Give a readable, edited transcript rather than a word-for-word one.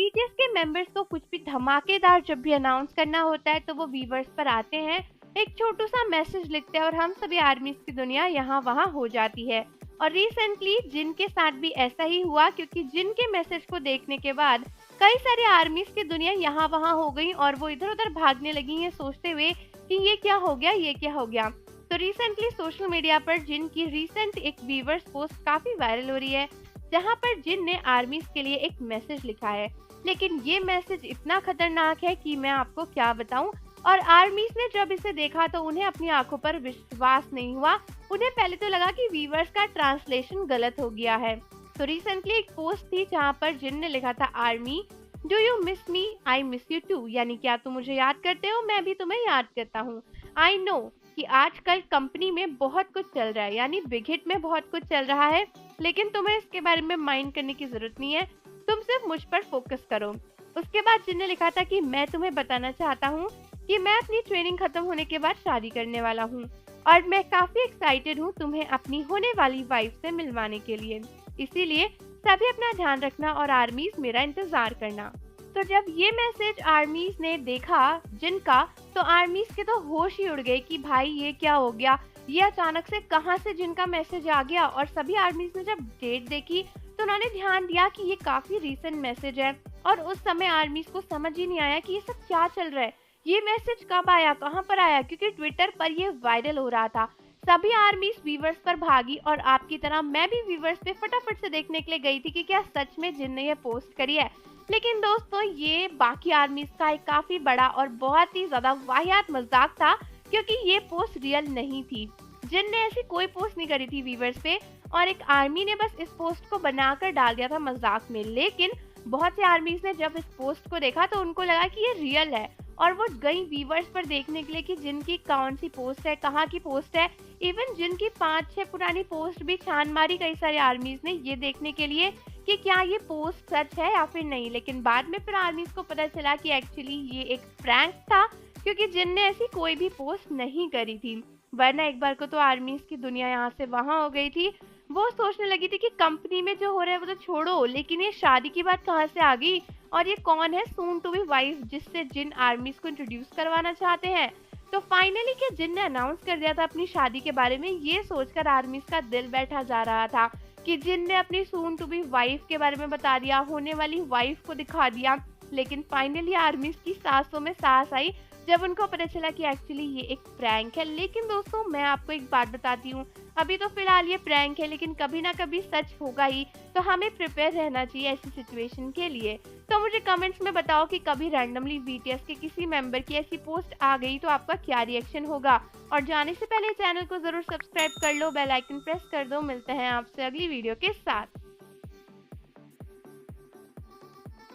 BTS के members को कुछ भी धमाकेदार जब भी अनाउंस करना होता है तो वो वीवर्स पर आते हैं, एक छोटू सा मैसेज लिखते हैं और हम सभी आर्मीज की दुनिया यहाँ वहाँ हो जाती है। और रिसेंटली जिन के साथ भी ऐसा ही हुआ, क्योंकि जिन के मैसेज को देखने के बाद कई सारे आर्मीज की दुनिया यहाँ वहाँ हो गई और वो इधर उधर भागने लगी हैं सोचते हुए कि ये क्या हो गया, ये क्या हो गया। तो रिसेंटली सोशल मीडिया पर जिन की रिसेंट एक वीवर्स पोस्ट काफी वायरल हो रही है, जहाँ पर जिन ने आर्मीज के लिए एक मैसेज लिखा है। लेकिन ये मैसेज इतना खतरनाक है कि मैं आपको क्या बताऊं। और आर्मीज ने जब इसे देखा तो उन्हें अपनी आंखों पर विश्वास नहीं हुआ। उन्हें पहले तो लगा कि वीवर्स का ट्रांसलेशन गलत हो गया है। तो रिसेंटली एक पोस्ट थी जहाँ पर जिन ने लिखा था, army do you miss me, I miss you too, यानी क्या तुम मुझे याद करते हो, मैं भी तुम्हें याद करता हूँ। आई नो कि आजकल कंपनी में बहुत कुछ चल रहा है, यानी बिग हिट में बहुत कुछ चल रहा है, लेकिन तुम्हें इसके बारे में माइंड करने की जरूरत नहीं है, तुम सिर्फ मुझ पर फोकस करो। उसके बाद जिनने लिखा था कि मैं तुम्हें बताना चाहता हूँ कि मैं अपनी ट्रेनिंग खत्म होने के बाद शादी करने वाला हूँ और मैं काफी एक्साइटेड हूँ तुम्हें अपनी होने वाली वाइफ से मिलवाने के लिए। इसीलिए सभी अपना ध्यान रखना और आर्मीज मेरा इंतजार करना। तो जब ये मैसेज आर्मीज ने देखा जिनका, तो आर्मीज के तो होश ही उड़ गए कि भाई ये क्या हो गया, ये अचानक से कहां से जिनका मैसेज आ गया। और सभी आर्मीज ने जब डेट देखी तो उन्होंने ध्यान दिया कि ये काफी रीसेंट मैसेज है और उस समय आर्मीज को समझ ही नहीं आया कि ये सब क्या चल रहा है, ये मैसेज कब आया, कहां पर आया, क्योंकि ट्विटर पर ये वायरल हो रहा था। सभी आर्मीज वीवर्स पर भागी और आपकी तरह मैं भी वीवर्स पे फटाफट से देखने के लिए गई थी कि क्या सच में जिन ने ये पोस्ट करी है। लेकिन दोस्तों ये बाकी आर्मीज का एक काफी बड़ा और बहुत ही ज्यादा वाहियात मजाक था, क्योंकि ये पोस्ट रियल नहीं थी। जिन ने ऐसी कोई पोस्ट नहीं करी थी वीवर्स पे और एक आर्मी ने बस इस पोस्ट को बनाकर डाल दिया था मजाक में। लेकिन बहुत से आर्मीज ने जब इस पोस्ट को देखा तो उनको लगा कि ये रियल है और वो गई वीवर्स पर देखने के लिए कि जिनकी कौन सी पोस्ट है, कहाँ की पोस्ट है। इवन जिनकी 5-6 पुरानी पोस्ट भी छान मारी कई सारे आर्मीज ने ये देखने के लिए कि क्या ये पोस्ट सच है या फिर नहीं। लेकिन बाद में फिर आर्मीज को पता चला कि एक्चुअली ये एक प्रैंक था, क्योंकि जिन ने ऐसी कोई भी पोस्ट नहीं करी थी। वरना एक बार को तो आर्मीज की दुनिया यहाँ से वहां हो गई थी। वो सोचने लगी थी कि कंपनी में जो हो रहा है वो तो छोड़ो, लेकिन ये शादी की बात कहाँ से आ गई और ये कौन है सून टू बी वाइफ जिससे जिन आर्मीज को इंट्रोड्यूस करवाना चाहते हैं। तो फाइनली क्या जिन ने अनाउंस कर दिया था अपनी शादी के बारे में, ये सोचकर आर्मीज का दिल बैठा जा रहा था कि जिन ने अपनी सून टू बी वाइफ के बारे में बता दिया, होने वाली वाइफ को दिखा दिया। लेकिन फाइनली आर्मीज की सांसों में सांस आई जब उनको पता चला कि एक्चुअली ये एक प्रैंक है। लेकिन दोस्तों मैं आपको एक बात बताती हूँ, अभी तो फिलहाल ये प्रैंक है, लेकिन कभी ना कभी सच होगा ही, तो हमें प्रिपेयर रहना चाहिए ऐसी सिचुएशन के लिए। तो मुझे कमेंट्स में बताओ कि कभी रैंडमली बीटीएस के किसी मेंबर की ऐसी पोस्ट आ गई तो आपका क्या रिएक्शन होगा। और जाने से पहले चैनल को जरूर सब्सक्राइब कर लो, बेल आइकन प्रेस कर दो। मिलते हैं आपसे अगली वीडियो के साथ।